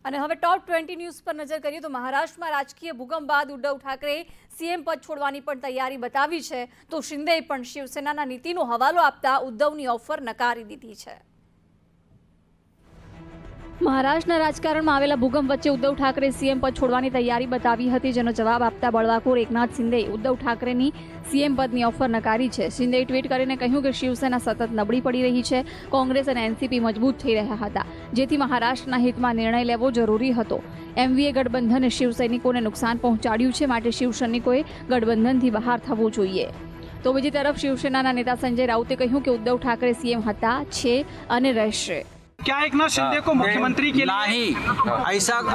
અને હવે ટોપ 20 ન્યૂઝ પર નજર કરીએ તો મહારાષ્ટ્રમાં રાજકીય ભૂકંપ બાદ ઉદ્ધવ ઠાકરે સીએમ પદ છોડવાની પણ તૈયારી બતાવી છે, તો શિંદેએ પણ શિવસેનાના નીતિનો હવાલો આપતા ઉદ્ધવની ઓફર નકારી દીધી છે. મહારાષ્ટ્રના રાજકારણમાં આવેલા ભૂકંપ વચ્ચે ઉદ્ધવ ઠાકરે સીએમ પદ છોડવાની તૈયારી બતાવી હતી, જેનો જવાબ આપતા બળવાખોર એકનાથ શિંદેએ ઉદ્ધવ ઠાકરેની સીએમ પદની ઓફર નકારી છે. શિંદેએ ટ્વીટ કરીને કહ્યું કે શિવસેના સતત નબળી પડી રહી છે, કોંગ્રેસ અને એનસીપી મજબૂત થઈ રહ્યા હતા, જેથી મહારાષ્ટ્રના હિતમાં નિર્ણય લેવો જરૂરી હતો. એમવીએ ગઠબંધને શિવસૈનિકોને નુકસાન પહોંચાડ્યું છે, માટે શિવસૈનિકોએ ગઠબંધનથી બહાર થવું જોઈએ. તો બીજી તરફ શિવસેનાના નેતા સંજય રાઉતે કહ્યું કે ઉદ્ધવ ઠાકરે સીએમ હતા, છે અને રહેશે. क्या एक नाथ शिंदे को मुख्यमंत्री के नहीं,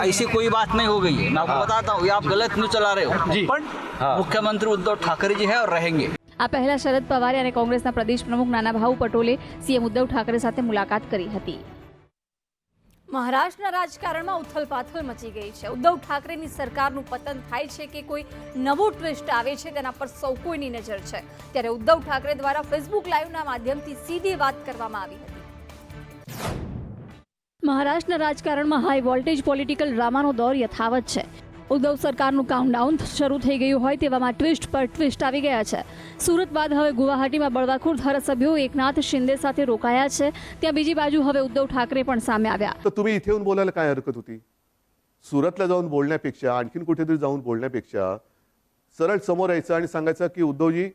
ऐसी कोई बात नहीं हो गई है. मैं आपको बताता हूँ, ये आप गलत न्यूज चला रहे हो. પણ मुख्यमंत्री उद्धव ठाकरे जी है और रहेंगे. આ પહેલા શરદ પવારે અને કોંગ્રેસના પ્રદેશ પ્રમુખ નાનાભાઉ પટોલે સીએમ ઉદ્ધવ ઠાકરે સાથે મુલાકાત કરી હતી. મહારાષ્ટ્રના રાજકારણમાં ઉથલપાથલ મચી ગઈ છે. ઉદ્ધવ ઠાકરેની સરકારનું પતન થાય છે કે કોઈ નવું ટ્વિસ્ટ આવે છે, તેના પર સૌ કોઈની નજર છે. ત્યારે ઉદ્ધવ ઠાકરે દ્વારા ફેસબુક લાઈવના માધ્યમથી સીધી વાત કરવામાં આવી હતી. મહારાષ્ટ્રના રાજકારણમાં હાઈ વોલ્ટેજ પોલિટિકલ ડ્રામાનો દોર યથાવત છે. ઉદ્ધવ સરકારનું કાઉન્ટડાઉન શરૂ થઈ ગયું હોય તેવામાં ટ્વિસ્ટ પર ટ્વિસ્ટ આવી ગયા છે. સુરત બાદ હવે ગુવાહાટીમાં બળવાખોર ધારાસભ્યો એકનાથ शिंदे સાથે રોકાયા છે. ત્યાં બીજી બાજુ હવે ઉદ્ધવ ઠાકરે પણ સામે આવ્યા. तर तुम्ही इथे येऊन बोलायला काय हरकत होती? सुरतला जाऊन बोलण्यापेक्षा, आणखीन कुठेतरी जाऊन बोलण्यापेक्षा सरळ समोर यायचं आणि सांगायचं की उद्धवजी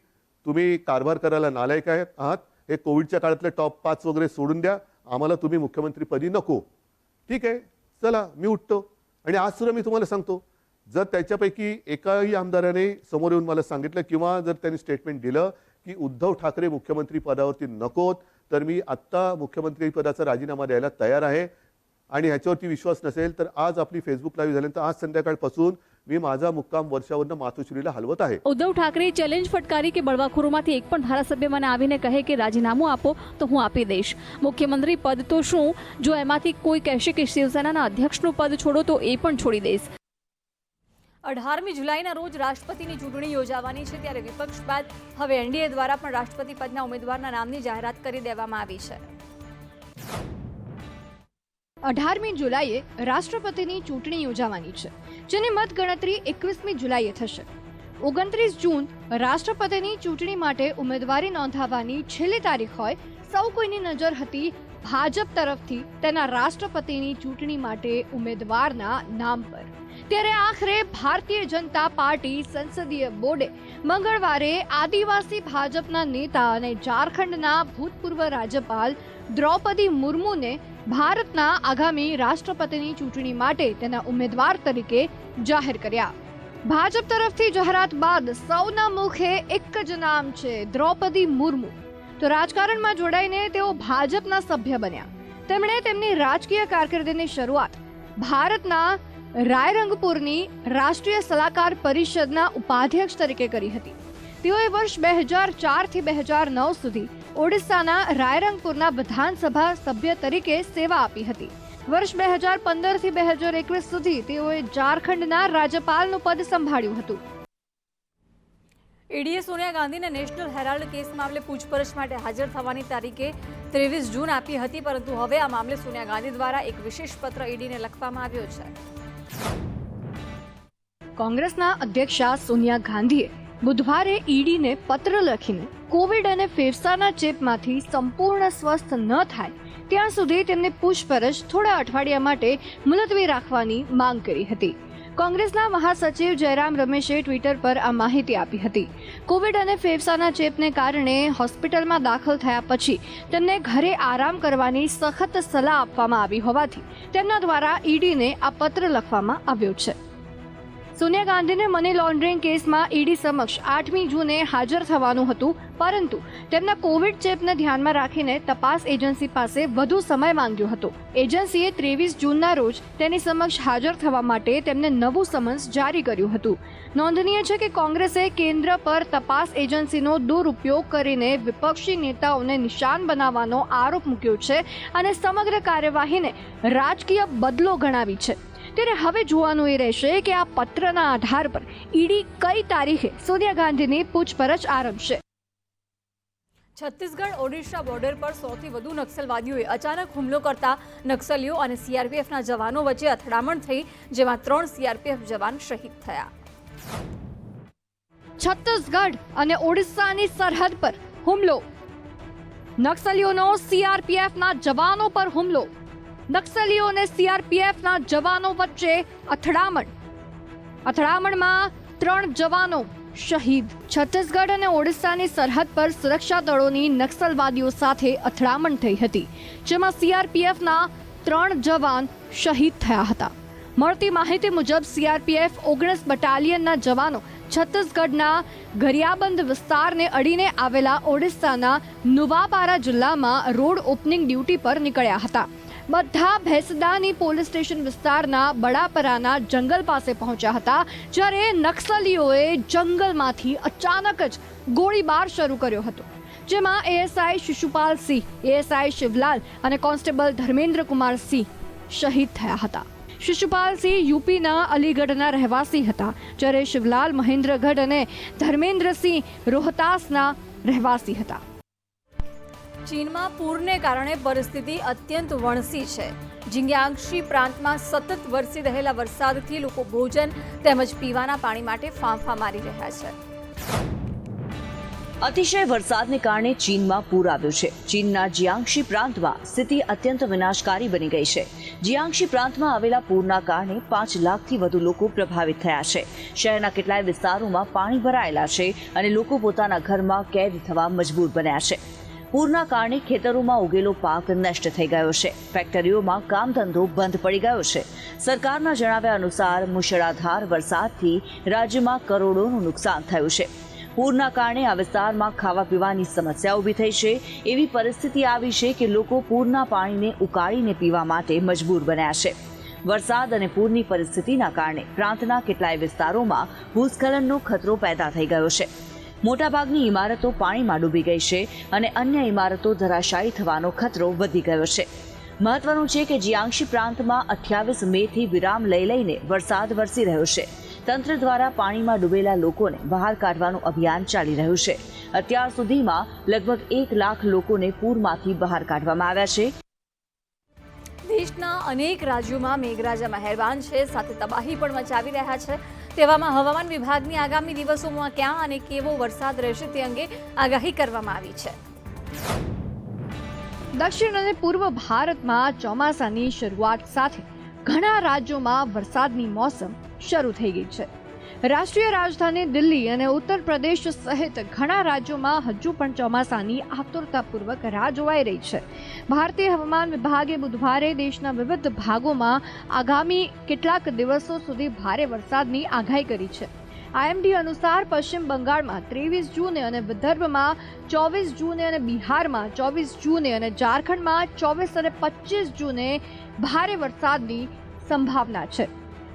तुम्ही कारभार करायला नालायक आहात, हे कोविडच्या काळातले टॉप 5 वगैरे सोडून द्या, आम्हाला तुम्ही मुख्यमंत्रीपदी नको. ठीक आहे, चला मी उठतो. आणि आज सुद्धा मी तुम्हाला सांगतो, जर त्याच्यापैकी एकाही आमदाराने समोर येऊन मला सांगितलं किंवा जर त्यांनी स्टेटमेंट दिलं की उद्धव ठाकरे मुख्यमंत्री पदावरती नकोत, तर मी आत्ता मुख्यमंत्री पदाचा राजीनामा द्यायला तयार आहे. आणि ह्याच्यावरती विश्वास नसेल तर आज आपली फेसबुक लाईव्ह झाल्यानंतर आज संध्याकाळपासून मी माझा मुक्काम वर्षावरनं मातोश्रीला हलवत आहे. ઉદ્ધવ ઠાકરે ચેલેન્જ ફટકારી કે બળવાખોરોમાંથી એક પણ ધારાસભ્ય મને આવીને કહે કે રાજીનામું આપો તો હું આપી દઈશ. મુખ્યમંત્રી પદ તો શું, જો એમાંથી કોઈ કહેશે કે શિવસેનાના અધ્યક્ષનું પદ છોડો તો એ પણ છોડી દઈશ. 18મી જુલાઈના રોજ રાષ્ટ્રપતિની ચૂંટણી યોજાવાની છે, ત્યારે વિપક્ષ બાદ હવે એનડીએ દ્વારા પણ રાષ્ટ્રપતિ પદના ઉમેદવારના નામની જાહેરાત કરી દેવામાં આવી છે. 18મી જુલાઈએ રાષ્ટ્રપતિની ચૂંટણી યોજાવાની છે, જેની મતગણતરી 21મી જુલાઈએ થશે. 29 જૂન રાષ્ટ્રપતિની ચૂંટણી માટે ઉમેદવારી નોંધાવવાની છેલ્લી તારીખ હોય. સૌ કોઈની નજર હતી ભાજપ તરફથી તેના રાષ્ટ્રપતિની ચૂંટણી માટે ઉમેદવારના નામ પર. ત્યારે આખરે ભારતીય જનતા પાર્ટી સંસદીય બોર્ડે મંગળવારે આદિવાસી ભાજપના નેતા અને ઝારખંડના ભૂતપૂર્વ રાજ્યપાલ દ્રૌપદી મુર્મુને ભારતના આગામી રાષ્ટ્રપતિની ચૂંટણી માટે તેના ઉમેદવાર તરીકે જાહેર કર્યા. ભાજપ તરફથી જાહેરાત બાદ સૌના મુખે એક જ નામ છે, દ્રૌપદી મુર્મુ. તો રાજકારણમાં જોડાઈને તેઓ ભાજપના સભ્ય બન્યા. તેમણે તેમની રાજકીય કારકિર્દીની શરૂઆત ભારતના રાયરંગપુરની રાષ્ટ્રીય સલાહકાર પરિષદના ઉપાધ્યક્ષ તરીકે કરી હતી. તેઓએ વર્ષ 2004 થી 2009 સુધી ઓડિશાના રાયરંગપુરના વિધાનસભા સભ્ય તરીકે સેવા આપી હતી. વર્ષ 2015 થી 2021 સુધી તેઓએ ઝારખંડના રાજ્યપાલનું પદ સંભાળ્યું હતું. ઈડીએ સોનિયા ગાંધીને નેશનલ હેરાલ્ડ કેસ મામલે પૂછપરછ માટે હાજર થવાની તારીખે 23 જૂન આપી હતી, પરંતુ હવે આ મામલે સોનિયા ગાંધી દ્વારા એક વિશેષ પત્ર ઈડીને લખવામાં આવ્યો છે. કોંગ્રેસના અધ્યક્ષા સોનિયા ગાંધીએ બુધવારે ઈડીને પત્ર લખીને કોવિડ અને ફેફસાના ચેપમાંથી સંપૂર્ણ સ્વસ્થ ન થાય ત્યાં સુધી તેમની પૂછપરછ થોડા અઠવાડિયા માટે મુલતવી રાખવાની માંગ કરી હતી. કોંગ્રેસના મહાસચિવ જયરામ રમેશે ટ્વિટર પર આ માહિતી આપી હતી. કોવિડ અને ફેફસાના ચેપને કારણે હોસ્પિટલમાં દાખલ થયા પછી તેમને ઘરે આરામ કરવાની સખત સલાહ આપવામાં આવી હોવાથી તેમના દ્વારા ઈડીને આ પત્ર લખવામાં આવ્યો છે. સોનિયા ગાંધીને મની લોન્ડરિંગ કેસમાં ઈડી સમક્ષ 8મી જૂને હાજર થવાનું હતું, પરંતુ તેમના કોવિડ ચેપને ધ્યાનમાં રાખીને તપાસ એજન્સી પાસે વધુ સમય માંગ્યો હતો. એજન્સીએ 23 જૂનના રોજ તેની સમક્ષ હાજર થવા માટે તેમને નવું સમન્સ જારી કર્યું હતું. નોંધનીય છે કે કોંગ્રેસે કેન્દ્ર પર તપાસ એજન્સીનો દુરુપયોગ કરીને વિપક્ષી નેતાઓને નિશાન બનાવવાનો આરોપ મૂક્યો છે અને સમગ્ર કાર્યવાહીને રાજકીય બદલો ગણાવી છે. ત્યારે હવે જોવાનું એ રહેશે કે આ પત્રના આધાર પર ઈડી કઈ તારીખે સોનિયા ગાંધીની પૂછપરછ આરંભશે. છત્તીસગઢ ઓડિશા બોર્ડર પર 100થી વધુ નક્સલવાદીઓએ અચાનક હુમલો કરતા નક્સલીઓ અને સીઆરપીએફના જવાનો વચ્ચે અથડામણ થઈ, જેમાં 3 સીઆરપીએફ જવાન શહીદ થયા. છત્તીસગઢ અને ઓડિશાની સરહદ પર હુમલો. નક્સલીઓનો સીઆરપીએફના જવાનો પર હુમલો. નક્સલીઓ અને સીઆરપીએફના જવાનો વચ્ચે અથડામણ. અથડામણમાં 3 જવાનો શહીદ. છત્તીસગઢ અને ઓડિશાની સરહદ પર સુરક્ષા દળોની નક્સલવાદીઓ સાથે અથડામણ થઈ હતી, જેમાં સીઆરપીએફના 3 જવાન શહીદ થયા હતા. મળતી માહિતી મુજબ સીઆરપીએફ 19 બટાલિયનના જવાનો છત્તીસગઢના ગરિયાબંધ વિસ્તારને અડીને આવેલા ઓડિશાના નુવાપારા જિલ્લામાં રોડ ઓપનિંગ ડ્યુટી પર નીકળ્યા હતા. બધા ભેંસદાની પોલીસ સ્ટેશન વિસ્તારના બડાપરાના જંગલ પાસે પહોંચ્યા હતા, જ્યારે નક્સલીઓએ જંગલમાંથી અચાનક જ ગોળીબાર શરૂ કર્યો હતો, જેમાં એએસઆઈ શિશુપાલસિંહ, એએસઆઈ શિવલાલ અને કોન્સ્ટેબલ ધર્મેન્દ્રકુમાર સિંહ શહીદ થયા હતા. શિશુપાલસિંહ યુપીના અલીગઢના રહેવાસી હતા, જ્યારે શિવલાલ મહેન્દ્રગઢ અને ધર્મેન્દ્રસિંહ રોહતાસના રહેવાસી હતા. ચીનમાં પૂરને કારણે પરિસ્થિતિ અત્યંત વણસી છે. જિંગ્યાંગશી પ્રાંતમાં સતત વરસી રહેલા વરસાદથી લોકો ભોજન તેમજ પીવાના પાણી માટે ફાંફા મારી રહ્યા છે. અતિશય વરસાદને કારણે ચીનમાં પૂર આવ્યું છે. ચીનના જિયાંગશી પ્રાંતમાં સ્થિતિ અત્યંત વિનાશકારી બની ગઈ છે. જિયાંગશી પ્રાંતમાં આવેલા પૂરના કારણે 5 લાખથી વધુ લોકો પ્રભાવિત થયા છે. શહેરના કેટલાય વિસ્તારોમાં પાણી ભરાયેલા છે અને લોકો પોતાના ઘરમાં કેદ થવા મજબૂર બન્યા છે. પૂરના કારણે ખેતરોમાં ઉગેલો પાક નષ્ટ થઈ ગયો છે. ફેક્ટરીઓમાં કામ ધંધો બંધ પડી ગયો છે. સરકારના જણાવ્યા અનુસાર મુશળધાર વરસાદથી રાજ્યમાં કરોડોનું નુકસાન થયું છે. પૂરના કારણે આ વિસ્તારમાં ખાવા પીવાની સમસ્યા ઊભી થઈ છે. એવી પરિસ્થિતિ આવી છે કે લોકો પૂરના પાણીને ઉકાળીને પીવા માટે મજબૂર બન્યા છે. વરસાદ અને પૂરની પરિસ્થિતિના કારણે પ્રાંતના કેટલાય વિસ્તારોમાં ભૂસ્ખલનનો ખતરો પેદા થઈ ગયો છે. મોટાભાગની ઇમારતો પાણીમાં ડૂબી ગઈ છે અને અન્ય ઇમારતો ધરાશાયી થવાનો ખતરો વધી ગયો છે. મહત્વનું છે કે જિયાંગશી પ્રાંતમાં 28 મેથી વિરામ લઈને વરસાદ વરસી રહ્યો છે. તંત્ર દ્વારા પાણીમાં ડૂબેલા લોકોને બહાર કાઢવાનું અભિયાન ચાલી રહ્યું છે. અત્યાર સુધીમાં લગભગ 1 લાખ લોકોને પૂરમાંથી બહાર કાઢવામાં આવ્યા છે. દેશના અનેક રાજ્યોમાં મેઘરાજા મહેરબાન છે, સાથે તબાહી પણ મચાવી રહ્યા છે. તેવામાં હવામાન વિભાગની આગામી દિવસોમાં ક્યાં અને કેવો વરસાદ રહેશે તે અંગે આગાહી કરવામાં આવી છે. દક્ષિણ અને પૂર્વ ભારતમાં ચોમાસાની શરૂઆત સાથે ઘણા રાજ્યોમાં વરસાદની મોસમ શરૂ થઈ ગઈ છે. રાષ્ટ્રીય રાજધાની દિલ્હી અને ઉત્તર પ્રદેશ સહિત ઘણા રાજ્યોમાં હજુ પણ ચોમાસાની આતુરતાપૂર્વક રાહ જોવાઈ રહી છે. ભારતીય હવામાન વિભાગે બુધવારે દેશના વિવિધ ભાગોમાં આગામી કેટલાક દિવસો સુધી ભારે વરસાદની આગાહી કરી છે. આઈએમડી અનુસાર પશ્ચિમ બંગાળમાં 23 જૂને અને વિદર્ભમાં 24 જૂને અને બિહારમાં 24 જૂને અને ઝારખંડમાં 24 અને 25 જૂને ભારે વરસાદની સંભાવના છે.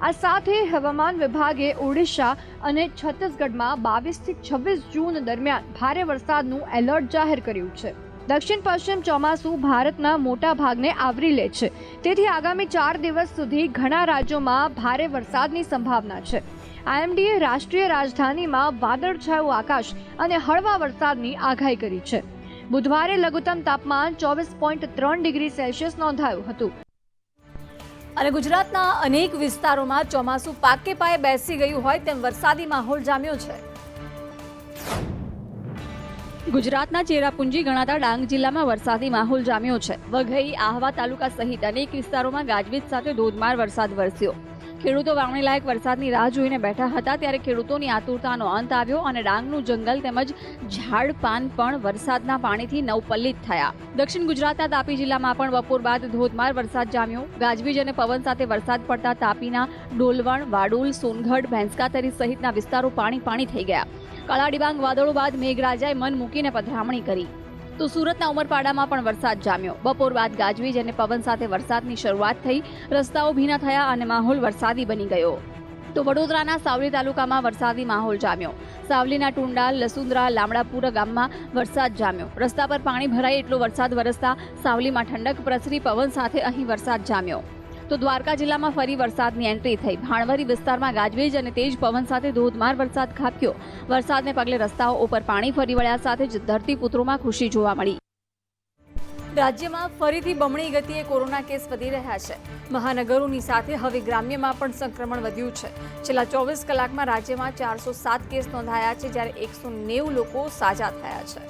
આ સાથે હવામાન વિભાગે ઓડિશા અને છત્તીસગઢમાં 22 થી 26 જૂન દરમિયાન ભારે વરસાદનું એલર્ટ જાહેર કર્યું છે. દક્ષિણ પશ્ચિમ ચોમાસું ભારતના મોટા ભાગને આવરી લે છે, તેથી આગામી 4 દિવસ સુધી ઘણા રાજ્યોમાં ભારે વરસાદની સંભાવના છે. આઈએમડીએ રાષ્ટ્રીય રાજધાનીમાં વાદળછાયું આકાશ અને હળવા વરસાદની આગાહી કરી છે. બુધવારે લઘુત્તમ તાપમાન 24.3 ડિગ્રી સેલ્સિયસ નોંધાયું હતું. અને ગુજરાતના અનેક વિસ્તારોમાં ચોમાસું પાકે પાયે બેસી ગયું હોય તેમ વરસાદી માહોલ જામ્યો છે. ગુજરાતના ચેરાપુંજી ગણાતા ડાંગ જિલ્લામાં વરસાદી માહોલ જામ્યો છે. વઘઈ, આહવા તાલુકા સહિત અનેક વિસ્તારોમાં ગાજવીજ સાથે ધોધમાર વરસાદ વરસ્યો. ખેડૂતો વાવણી લાયક વરસાદની રાહ જોઈને બેઠા હતા, ત્યારે ખેડૂતોની આતુરતાનો અંત આવ્યો અને ડાંગનું જંગલ તેમજ ઝાડ પાન પણ વરસાદના પાણીથી નવપલ્લિત થયા. દક્ષિણ ગુજરાતના તાપી જિલ્લામાં પણ બપોર બાદ ધોધમાર વરસાદ જામ્યો. ગાજવીજ અને પવન સાથે વરસાદ પડતા તાપીના ડોલવણ, વાડોલ, સોનગઢ, ભેંસકાતરી સહિતના વિસ્તારો પાણી થઈ ગયા. કાળા ડિબાંગ વાદળો બાદ મેઘરાજાએ મન મૂકીને પધરામણી કરી. તો સુરતના ઉમરપાડામાં પણ વરસાદ જામ્યો. બપોર બાદ ગાજવીજ અને પવન સાથે વરસાદની શરૂઆત થઈ. રસ્તાઓ ભીના થયા અને માહોલ વરસાદી બની ગયો. તો વડોદરાના સાવલી તાલુકામાં વરસાદી માહોલ જામ્યો. સાવલીના ટુંડાલ, લસુંદરા, લામડાપુરા ગામમાં વરસાદ જામ્યો. રસ્તા પર પાણી ભરાય એટલો વરસાદ વરસતા સાવલીમાં ઠંડક પ્રસરી. પવન સાથે અહીં વરસાદ જામ્યો. તો દ્વારકા જિલ્લામાં ફરી વરસાદની એન્ટ્રી થઈ. ભાણવરી વિસ્તારમાં ગાજવીજ અને તેજ પવન સાથે ધોધમાર વરસાદ ખાબક્યો. વરસાદને પગલે રસ્તાઓ ઉપર પાણી ફરી વળ્યા સાથે જ ધરતીપુત્રોમાં ખુશી જોવા મળી. રાજ્યમાં ફરીથી બમણી ગતિએ કોરોના કેસ વધી રહ્યા છે. મહાનગરોની સાથે હવે ગ્રામ્યમાં પણ સંક્રમણ વધ્યું છે. છેલ્લા 24 કલાકમાં રાજ્યમાં 407 કેસ નોંધાયા છે, જ્યારે 190 લોકો સાજા થયા છે.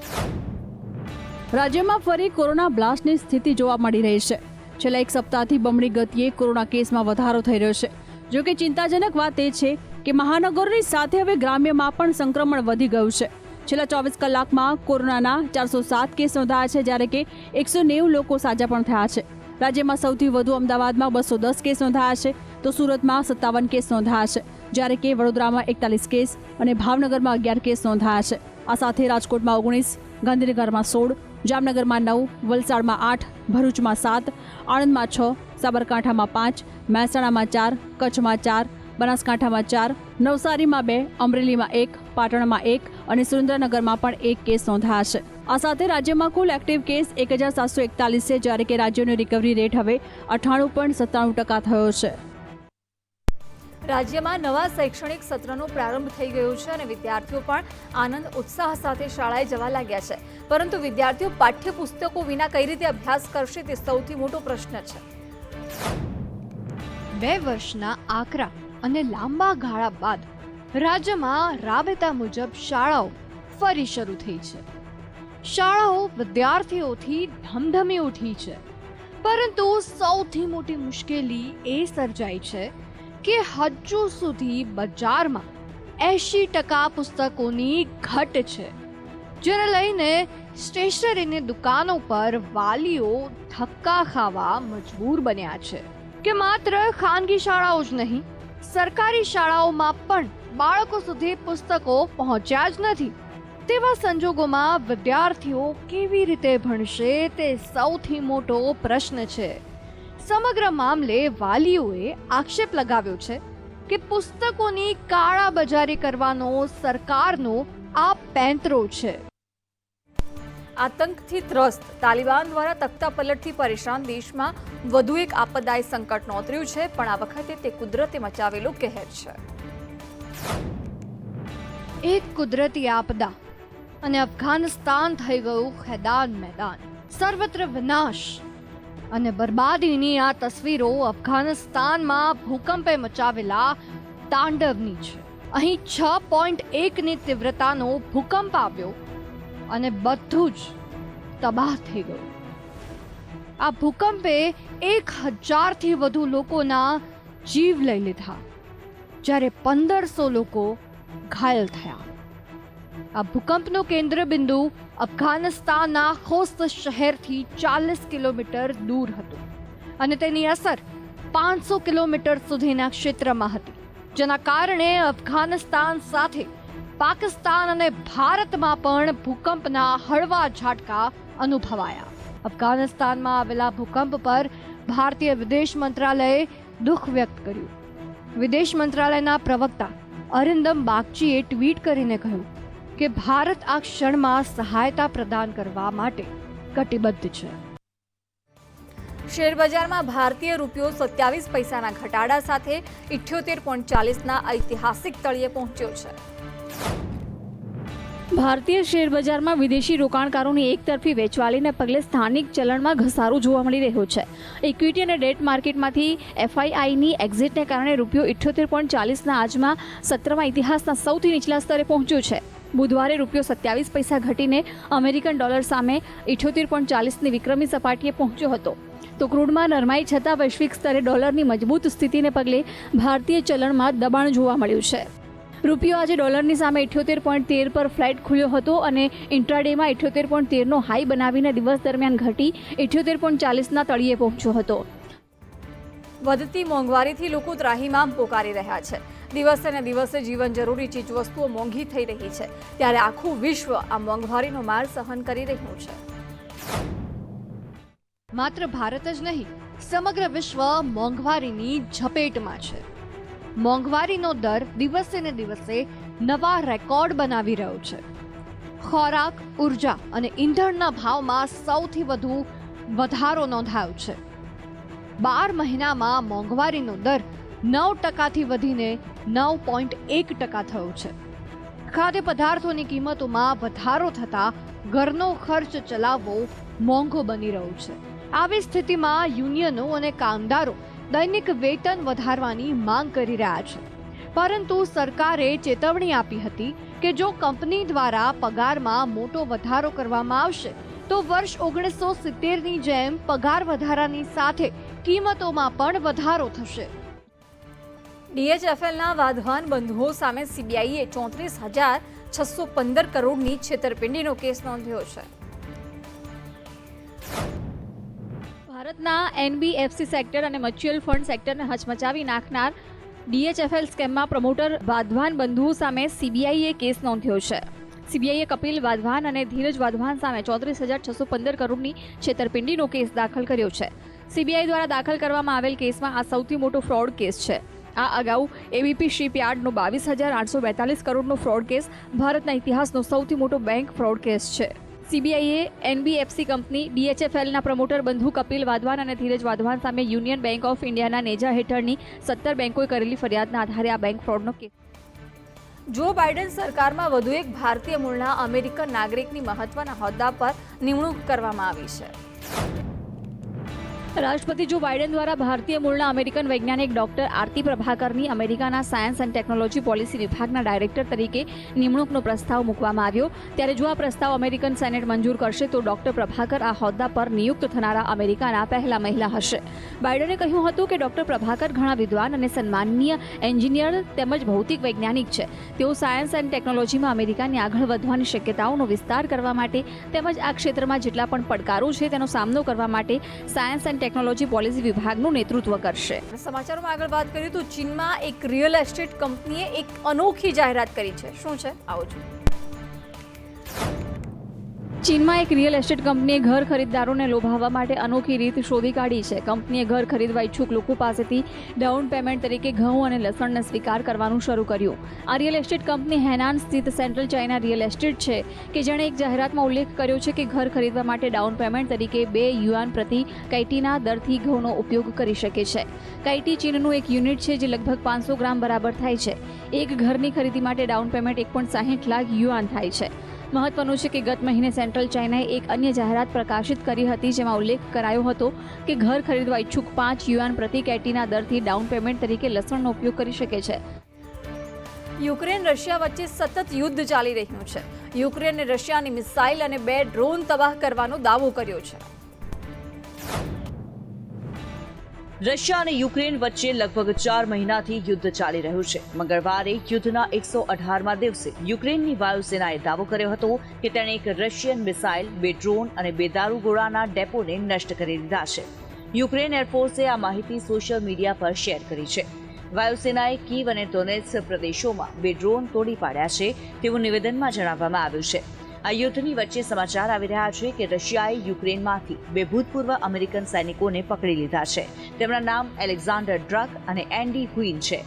રાજ્યમાં ફરી કોરોના બ્લાસ્ટની સ્થિતિ જોવા મળી રહી છે. છેલ્લા એક સપ્તાહથી બમણી ગતિએ કોરોના કેસમાં વધારો થઈ રહ્યો છે. જો કે ચિંતાજનક વાત એ છે કે મહાનગરોની સાથે હવે ગ્રામ્યમાં પણ સંક્રમણ વધી ગયું છે. છેલ્લા 24 કલાકમાં કોરોનાના 407 કેસ નોંધાયા છે, જ્યારે કે 190 લોકો સાજા પણ થયા છે. રાજ્યમાં સૌથી વધુ અમદાવાદમાં 210 કેસ નોંધાયા છે, તો સુરતમાં 57 કેસ નોંધાયા છે, જ્યારે કે વડોદરામાં 41 કેસ અને ભાવનગરમાં 11 કેસ નોંધાયા છે. આ સાથે રાજકોટમાં 19, ગાંધીનગરમાં 16, જામનગરમાં 9, વલસાડમાં 8, ભરૂચમાં 7, આણંદમાં 6, સાબરકાંઠામાં 5, મહેસાણામાં 4, કચ્છમાં 4, બનાસકાંઠામાં 4, નવસારીમાં 2, અમરેલીમાં 1, પાટણમાં 1 અને સુરેન્દ્રનગરમાં પણ 1 કેસ નોંધાયા છે. આ સાથે રાજ્યમાં કુલ એક્ટિવ કેસ 1741 છે, જ્યારે કે રાજ્યનો રિકવરી રેટ હવે 98.97% થયો છે. રાજ્યમાં નવા શૈક્ષણિક સત્રનો પ્રારંભ થઈ ગયો છે અને વિદ્યાર્થીઓ પણ આનંદ ઉત્સાહ સાથે શાળાએ જવા લાગ્યા છે. પરંતુ વિદ્યાર્થીઓ પાઠ્યપુસ્તકો વિના કઈ રીતે અભ્યાસ કરશે તે સૌથી મોટો પ્રશ્ન છે. 2 વર્ષના આકરા અને લાંબા ગાળા બાદ રાજ્યમાં રાબેતા મુજબ શાળાઓ ફરી શરૂ થઈ છે. શાળાઓ વિદ્યાર્થીઓથી ધમધમી ઉઠી છે, પરંતુ સૌથી મોટી મુશ્કેલી એ સર્જાઈ છે કે હજુ સુધી બજારમાં 80% પુસ્તકોની ઘટ છે, જેને લઈને સ્ટેશનરીની દુકાનો પર વાલીઓ ધક્કા ખાવા મજબૂર બન્યા છે કે માત્ર ખાનગી શાળાઓ જ નહીં, સરકારી શાળાઓમાં પણ બાળકો સુધી પુસ્તકો પહોંચ્યા જ નથી. તેવા સંજોગોમાં વિદ્યાર્થીઓ કેવી રીતે ભણશે તે સૌથી મોટો પ્રશ્ન છે. સમગ્ર મામલે વાલીઓએ આક્ષેપ લગાવ્યો છે કે પુસ્તકોની કાળાબજારી કરવાનો સરકારનો આ પેંતરો છે. આતંકથી ત્રસ્ત તાલિબાન દ્વારા તખ્તાપલટથી પરેશાન દેશમાં વધુ એક આપદાય સંકટ નોતર્યું છે, પણ આ વખતે તે કુદરતે મચાવેલો કહેર છે. એક કુદરતી આપદા અને અફઘાનિસ્તાન થઈ ગયું ખેદાન મેદાન. સર્વત્ર વિનાશ અને બરબાદીની આ તસવીરો અફઘાનિસ્તાનમાં ભૂકંપે મચાવેલા તાંડવની છે. અહીં 6.1ની તીવ્રતાનો ભૂકંપ આવ્યો અને બધું જ તબાહ થઈ ગયું. આ ભૂકંપે 1000થી વધુ લોકોના જીવ લઈ લીધા, જ્યારે 1500 લોકો ઘાયલ થયા. આ ભૂકંપનું કેન્દ્ર બિંદુ અફઘાનિસ્તાનના ખોસ્ત શહેરથી 40 કિલોમીટર દૂર હતું અને તેની અસર 500 કિલોમીટર સુધીના ક્ષેત્રમાં હતી, જેના કારણે અફઘાનિસ્તાન સાથે પાકિસ્તાન અને ભારતમાં પણ ભૂકંપના હળવા ઝાટકા અનુભવાયા. અફઘાનિસ્તાનમાં આવેલા ભૂકંપ પર ભારતીય વિદેશ મંત્રાલયે દુઃખ વ્યક્ત કર્યું. વિદેશ મંત્રાલયના પ્રવક્તા અરિંદમ બાગચીએ ટ્વીટ કરીને કહ્યું કે ભારત આ ક્ષણમાં સહાયતા પ્રદાન કરવા માટે કટિબદ્ધ છે. શેરબજારમાં ભારતીય રૂપિયો 27 પૈસાના ઘટાડા સાથે 78.40ના ઐતિહાસિક તળિયે પહોંચ્યો છે. ભારતીય શેરબજારમાં વિદેશી રોકાણકારોની એકતરફી વેચવાલીને પગલે સ્થાનિક ચલણમાં ઘસારો જોવા મળી રહ્યો છે. ઇક્વિટી અને ડેટ માર્કેટમાંથી એફઆઈઆઈની એક્ઝિટને કારણે રૂપિયો 78.40ના આજમાં સત્રમાં ઇતિહાસના સૌથી નીચલા સ્તરે પહોંચ્યો છે. બુધવારે રૂપિયો 27 પૈસા ઘટીને અમેરિકન ડોલર સામે 78.40ની વિક્રમી સપાટીએ પહોંચ્યો હતો. તો ક્રૂડમાં નરમાઈ છતાં વૈશ્વિક સ્તરે ડોલરની મજબૂત સ્થિતિને પગલે ભારતીય ચલણમાં દબાણ જોવા મળ્યું છે. રૂપિયો આજે ડોલરની સામે 78.13 પર ફ્લેટ ખુલ્યો હતો અને ઇન્ટ્રાડેમાં 78.13નો હાઈ બનાવીને દિવસ દરમિયાન ઘટી 78.40ના તળિયે પહોંચ્યો હતો. વધતી મોંઘવારીથી લોકો ત્રાહિમામ પોકારી રહ્યા છે. દિવસે ને દિવસે જીવન જરૂરી ચીજવસ્તુઓ મોંઘી થઈ રહી છે, ત્યારે આખું વિશ્વ આ મોંઘવારીનો માર સહન કરી રહ્યું છે. માત્ર ભારત જ નહીં, સમગ્ર વિશ્વ મોંઘવારીની ઝપેટમાં છે. મોંઘવારીનો દર દિવસે ને દિવસે નવા રેકોર્ડ બનાવી રહ્યો છે. ખોરાક, ઉર્જા અને ઈંધણના ભાવમાં સૌથી વધુ વધારો નોંધાયો છે. 12 મહિનામાં મોંઘવારીનો દર 9%થી વધીને 9.1% થયો છે. ખાદ્ય પદાર્થોની કિંમતોમાં વધારો થતાં ઘરનો ખર્ચ ચલાવવો મોંઘો બની રહ્યો છે. આવી સ્થિતિમાં યુનિયનો અને કામદારો દૈનિક વેતન વધારવાની માંગ કરી રહ્યા છે. પરંતુ સરકારે ચેતવણી આપી હતી કે જો કંપની દ્વારા પગારમાં મોટો વધારો કરવામાં આવશે તો વર્ષ 1970ની જેમ પગાર વધારાની સાથે કિંમતોમાં પણ વધારો થશે. DHFLના વાધવાન બંધુઓ સામે સીબીઆઈએ 34,615 કરોડની છેતરપિંડીનો કેસ નોંધ્યો છે. ભારતના NBFC સેક્ટર અને મ્યુચ્યુઅલ ફંડ સેક્ટરને હચમચાવી નાખનાર DHFL સ્કેમમાં પ્રમોટર વાધવાન બંધુઓ સામે સીબીઆઈએ કેસ નોંધ્યો છે. સીબીઆઈએ કપિલ વાધવાન અને ધીરજ વાધવાન સામે 34,615 કરોડની છેતરપિંડીનો કેસ દાખલ કર્યો છે. સીબીઆઈ દ્વારા દાખલ કરવામાં આવેલ કેસમાં આ સૌથી મોટો ફ્રોડ કેસ છે. આ અગાઉ એબીપી શિપયાર્ડનો 22,842 કરોડનો ફ્રોડ કેસ ભારતના ઇતિહાસનો સૌથી મોટો બેંક ફ્રોડ કેસ છે. સીબીઆઈએ NBFC કંપની DHFLના પ્રમોટર બંધુ કપિલ વાધવાન અને ધીરજ વાધવાન સામે યુનિયન બેંક ઓફ ઇન્ડિયાના નેજા હેઠળની 17 બેંકોએ કરેલી ફરિયાદના આધારે આ બેંક ફ્રોડનો કેસ. જો બાઇડન સરકારમાં વધુ એક ભારતીય મૂળના અમેરિકન નાગરિકની મહત્વના હોદ્દા પર નિમણૂક કરવામાં આવી છે. રાષ્ટ્રપતિ જો બાઇડન દ્વારા ભારતીય મૂળના અમેરિકન વૈજ્ઞાનિક ડોક્ટર આરતી પ્રભાકરની અમેરિકાના સાયન્સ એન્ડ ટેકનોલોજી પોલિસી વિભાગના ડાયરેક્ટર તરીકે નિમણૂકનો પ્રસ્તાવ મૂકવામાં આવ્યો ત્યારે જો આ પ્રસ્તાવ અમેરિકન સેનેટ મંજૂર કરશે તો ડોક્ટર પ્રભાકર આ હોદ્દા પર નિયુક્ત થનારા અમેરિકાના પહેલા મહિલા હશે. બાઇડને કહ્યું હતું કે ડોક્ટર પ્રભાકર ઘણા વિદ્વાન અને સન્માનનીય એન્જિનિયર તેમજ ભૌતિક વૈજ્ઞાનિક છે. તેઓ સાયન્સ એન્ડ ટેકનોલોજીમાં અમેરિકાની આગળ વધવાની શક્યતાઓનો વિસ્તાર કરવા માટે તેમજ આ ક્ષેત્રમાં જેટલા પણ પડકારો છે તેનો સામનો કરવા માટે સાયન્સ એન્ડ ટેકનોલોજી પોલિસી વિભાગનું નેતૃત્વ કરશે. સમાચારોમાં આગળ વાત કરીએ તો ચીનમાં એક રિયલ એસ્ટેટ કંપનીએ એક અનોખી જાહેરાત કરી છે. શું છે આવો જોઈએ. ચીનમાં એક રિયલ એસ્ટેટ કંપનીએ ઘર ખરીદદારોને લોભાવવા માટે અનોખી રીત શોધી કાઢી છે. કંપનીએ ઘર ખરીદવા ઈચ્છુક લોકો પાસેથી ડાઉન પેમેન્ટ તરીકે ઘઉં અને લસણને સ્વીકાર કરવાનું શરૂ કર્યું. આ રિયલ એસ્ટેટ કંપની હેનાન સ્થિત સેન્ટ્રલ ચાઇના રિયલ એસ્ટેટ છે કે જેણે એક જાહેરાતમાં ઉલ્લેખ કર્યો છે કે ઘર ખરીદવા માટે ડાઉન પેમેન્ટ તરીકે 2 યુઆન પ્રતિ કૈટીના દરથી ઘઉંનો ઉપયોગ કરી શકે છે. કૈટી ચીનનું એક યુનિટ છે જે લગભગ 500 ગ્રામ બરાબર થાય છે. એક ઘરની ખરીદી માટે ડાઉન પેમેન્ટ 1.60 લાખ યુઆન થાય છે. મહત્વનું છે કે ગત મહિને સેન્ટ્રલ ચાઇનાએ એક અન્ય જાહેરાત પ્રકાશિત કરી હતી જેમાં ઉલ્લેખ કરાયો હતો કે ઘર ખરીદવા ઈચ્છુક 5 યુઆન પ્રતિ કૈટીના દરથી ડાઉન પેમેન્ટ તરીકે લસણનો ઉપયોગ કરી શકે છે. યુક્રેન રશિયા વચ્ચે સતત યુદ્ધ ચાલી રહ્યું છે. યુક્રેને રશિયાની મિસાઇલ અને 2 ડ્રોન તબાહ કરવાનો દાવો કર્યો છે. રશિયા અને યુક્રેન વચ્ચે લગભગ 4 મહિનાથી યુદ્ધ ચાલી રહ્યું છે. મંગળવારે યુદ્ધના 118મા દિવસે યુક્રેનની વાયુસેનાએ દાવો કર્યો હતો કે તેણે એક રશિયન મિસાઇલ, 2 ડ્રોન અને 2 દારૂગોળાના ડેપોને નષ્ટ કરી દીધા છે. યુક્રેન એરફોર્સે આ માહિતી સોશિયલ મીડિયા પર શેર કરી છે. વાયુસેનાએ કીવ અને ડોનેટ્સ્ક પ્રદેશોમાં 2 ડ્રોન તોડી પાડ્યા છે તેવું નિવેદનમાં જણાવવામાં આવ્યું છે. આ યુદ્ધની વચ્ચે સમાચાર આવી રહ્યા છે કે રશિયાએ યુક્રેનમાંથી 2 ભૂતપૂર્વ અમેરિકન સૈનિકોને પકડી લીધા છે. તેમના નામ એલેક્ઝાન્ડર ડ્રક અને એન્ડી હુઇન છે.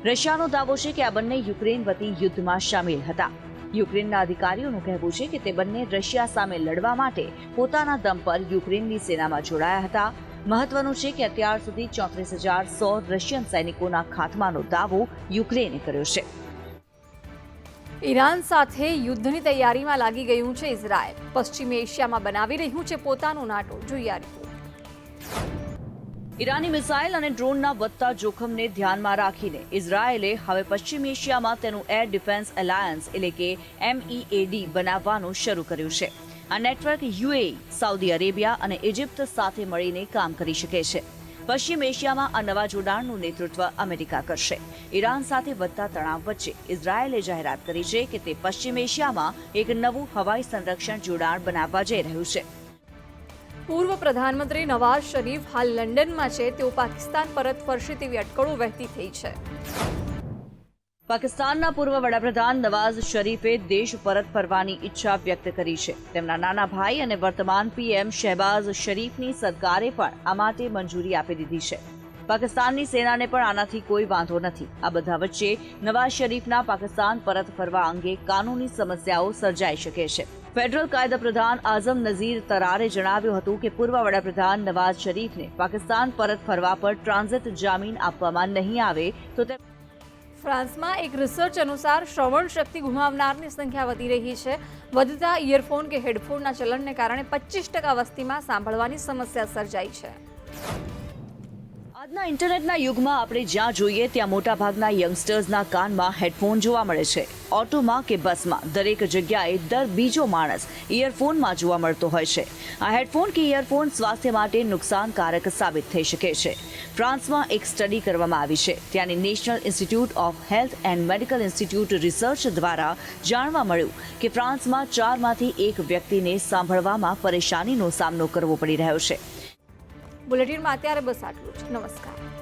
રશિયાનો દાવો છે કે આ બંને યુક્રેન વતી યુદ્ધમાં સામેલ હતા. યુક્રેનના અધિકારીઓનું કહેવું છે કે તે બંને રશિયા સામે લડવા માટે પોતાના દમ પર યુક્રેનની સેનામાં જોડાયા હતા. મહત્વનું છે કે અત્યાર સુધી 34,100 રશિયન સૈનિકોના ખાત્માનો દાવો યુક્રેને કર્યો છે. ઈરાન સાથે યુદ્ધની તૈયારીમાં લાગી ગયું છે ઇઝરાયલ. પશ્ચિમી એશિયામાં બનાવી રહ્યું છે પોતાનું નાટો. જોઈએ આ રિપોર્ટ. ઈરાની મિસાઇલ અને ડ્રોનના વધતા જોખમને ધ્યાનમાં રાખીને ઇઝરાયેલે હવે પશ્ચિમ એશિયામાં તેનું એર ડિફેન્સ એલાયન્સ એટલે કે MEAD બનાવવાનું શરૂ કર્યું છે. આ નેટવર્ક UAE, સાઉદી અરેબિયા અને ઇજિપ્ત સાથે મળીને કામ કરી શકે છે. પશ્ચિમ એશિયામાં આ નવા જોડાણનું નેતૃત્વ અમેરિકા કરશે. ઈરાન સાથે વધતા તણાવ વચ્ચે ઇઝરાયેલે જાહેરાત કરી છે કે તે પશ્ચિમ એશિયામાં એક નવું હવાઈ સંરક્ષણ જોડાણ બનાવવા જઈ રહ્યું છે. પૂર્વ પ્રધાનમંત્રી નવાઝ શરીફ હાલ લંડનમાં છે. તેઓ પાકિસ્તાન પરત ફરશે તેવી અટકળો વહેતી થઈ છે. પાકિસ્તાનના પૂર્વ વડાપ્રધાન નવાઝ શરીફે દેશ પરત ફરવાની ઈચ્છા વ્યક્ત કરી છે. તેમના નાના ભાઈ અને વર્તમાન PM શહેબાઝ શરીફની સરકારે પણ આ માટે મંજૂરી આપી દીધી છે. પાકિસ્તાનની સેનાને પણ આનાથી કોઈ વાંધો નથી. આ બધા વચ્ચે નવાઝ શરીફના પાકિસ્તાન પરત ફરવા અંગે કાનૂની સમસ્યાઓ સર્જાઈ શકે છે. ફેડરલ કાયદા પ્રધાન આઝમ નઝીર તરારે જણાવ્યું હતું કે પૂર્વ વડાપ્રધાન નવાઝ શરીફને પાકિસ્તાન પરત ફરવા પર ટ્રાન્ઝિટ જામીન આપવામાં નહીં આવે તો તે ફ્રાન્સમાં એક રિસર્ચ અનુસાર શ્રવણ શક્તિ ગુમાવનારની સંખ્યા વધી રહી છે. વધતા ઇયરફોન કે હેડફોનના ચલણને કારણે 25% વસ્તીમાં સાંભળવાની સમસ્યા સર્જાઈ છે. આજના ઇન્ટરનેટના યુગમાં આપણે જ્યાં જોઈએ ત્યાં મોટાભાગના યંગસ્ટર્સના કાનમાં હેડફોન જોવા મળે છે. ઓટોમાં કે બસમાં દરેક જગ્યાએ દર બીજો માણસ ઇયરફોનમાં જોવા મળતો હોય છે. આ હેડફોન કે ઇયરફોન સ્વાસ્થ્ય માટે નુકસાનકારક સાબિત થઈ શકે છે. ફ્રાન્સમાં એક સ્ટડી કરવામાં આવી છે. ત્યાંની national institute of health and medical institute research દ્વારા જાણવા મળ્યું કે ફ્રાન્સમાં 4માંથી 1 વ્યક્તિને સાંભળવામાં પરેશાનીનો સામનો કરવો પડી રહ્યો છે. બુલેટિનમાં અત્યારે બસ આટલું જ. નમસ્કાર.